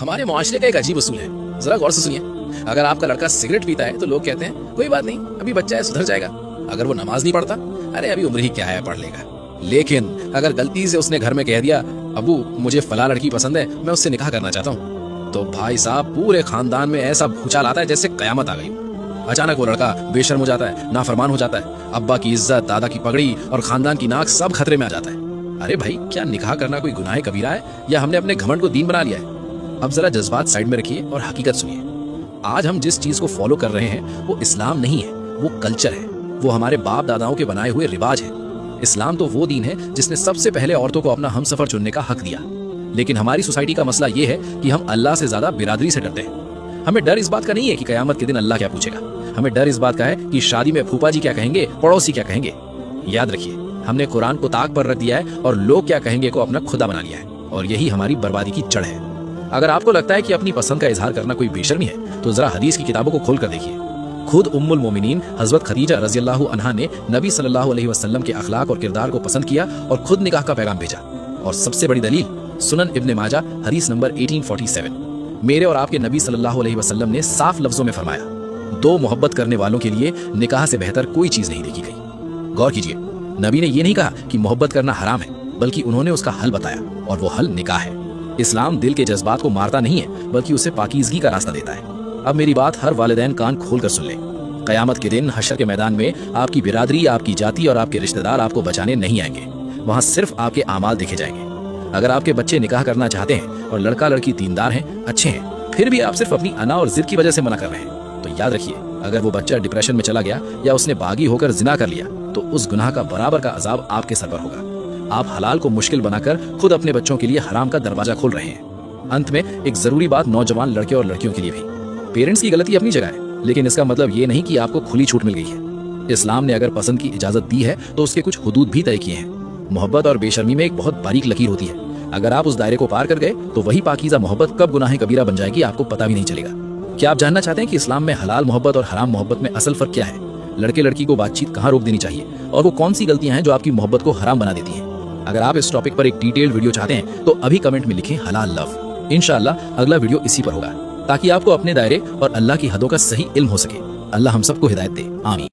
हमारे मुआशरे का एक अजीब उसूल है, जरा गौर से सुनिए। अगर आपका लड़का सिगरेट पीता है तो लोग कहते हैं कोई बात नहीं, अभी बच्चा है, सुधर जाएगा। अगर वो नमाज नहीं पढ़ता, अरे अभी उम्र ही क्या है, पढ़ लेगा। लेकिन अगर गलती से उसने घर में कह दिया अबू मुझे फला लड़की पसंद है, मैं उससे निकाह करना चाहता हूँ, तो भाई साहब पूरे खानदान में ऐसा भूचाल आता है जैसे कयामत आ गई। अचानक वो लड़का बेशर्म हो जाता है, नाफरमान हो जाता है, अब्बा की इज्जत, दादा की पगड़ी और खानदान की नाक सब खतरे में आ जाता है। अरे भाई, क्या निकाह करना कोई गुनाह कबीरा है या हमने अपने घमंड को दीन बना लिया है? अब जरा जज्बात साइड में रखिए और हकीकत सुनिए। आज हम जिस चीज को फॉलो कर रहे हैं वो इस्लाम नहीं है, वो कल्चर है, वो हमारे बाप दादाओं के बनाए हुए रिवाज है। इस्लाम तो वो दीन है जिसने सबसे पहले औरतों को अपना हमसफर चुनने का हक दिया। लेकिन हमारी सोसाइटी का मसला ये है कि हम अल्लाह से ज्यादा बिरादरी से डरते हैं। हमें डर इस बात का नहीं है कि कयामत के दिन अल्लाह क्या पूछेगा, हमें डर इस बात का है कि शादी में फूफा जी क्या कहेंगे, पड़ोसी क्या कहेंगे। याद रखिए, हमने कुरान को ताक पर रख दिया है और लोग क्या कहेंगे को अपना खुदा बना लिया है, और यही हमारी बर्बादी की जड़ है। अगर आपको लगता है कि अपनी पसंद का इजहार करना कोई बेशर्मी है, तो जरा हदीस की किताबों को खोल कर देखिए। खुद उम्मुल मोमिनीन हजरत खदीजा रज़ियल्लाहु अन्हा ने नबी सल्लल्लाहु अलैहि वसल्लम के अखलाक और किरदार को पसंद किया और खुद निकाह का पैगाम भेजा। और सबसे बड़ी दलील सुनन इब्ने माजा हदीस नंबर 1847। मेरे और आपके नबी सल्लल्लाहु अलैहि वसल्लम ने साफ लफ्जों में फरमाया, दो मोहब्बत करने वालों के लिए निकाह से बेहतर कोई चीज नहीं देखी गई। गौर कीजिए, नबी ने ये नहीं कहा कि मोहब्बत करना हराम है, बल्कि उन्होंने उसका हल बताया, और वो हल निकाह है। इस्लाम दिल के जज्बात को मारता नहीं है, बल्कि उसे पाकीज़गी का रास्ता देता है। अब मेरी बात हर वालिदैन कान खोल कर सुन ले। कयामत के दिन हशर के मैदान में आपकी बिरादरी, आपकी जाति और आपके रिश्तेदार आपको बचाने नहीं आएंगे। वहाँ सिर्फ आपके आमाल देखे जाएंगे। अगर आपके बच्चे निकाह करना चाहते हैं और लड़का लड़की दीनदार हैं, अच्छे हैं, फिर भी आप सिर्फ अपनी अना और जिद की वजह से मना कर रहे हैं, तो याद रखिए, अगर वो बच्चा डिप्रेशन में चला गया या उसने बागी होकर जिना कर लिया, तो उस गुनाह का बराबर का अजाब आपके सर पर होगा। आप हलाल को मुश्किल बनाकर खुद अपने बच्चों के लिए हराम का दरवाजा खोल रहे हैं। अंत में एक जरूरी बात नौजवान लड़के और लड़कियों के लिए भी, पेरेंट्स की गलती अपनी जगह है, लेकिन इसका मतलब ये नहीं कि आपको खुली छूट मिल गई है। इस्लाम ने अगर पसंद की इजाजत दी है तो उसके कुछ हुदूद भी तय किए हैं। मोहब्बत और बेशर्मी में एक बहुत बारीक लकीर होती है। अगर आप उस दायरे को पार कर गए तो वही पाकीज़ा मोहब्बत कब गुनाह कबीरा बन जाएगी आपको पता भी नहीं चलेगा। क्या आप जानना चाहते हैं कि इस्लाम में हलाल मोहब्बत और हराम मोहब्बत में असल फर्क क्या है? लड़के लड़की को बातचीत कहाँ रोक देनी चाहिए और वो कौन सी गलतियां हैं जो आपकी मोहब्बत को हराम बना देती हैं? अगर आप इस टॉपिक पर एक डिटेल्ड वीडियो चाहते हैं तो अभी कमेंट में लिखें हलाल लव। इंशाअल्लाह अगला वीडियो इसी पर होगा, ताकि आपको अपने दायरे और अल्लाह की हदों का सही इल्म हो सके। अल्लाह हम सबको हिदायत दे, आमीन।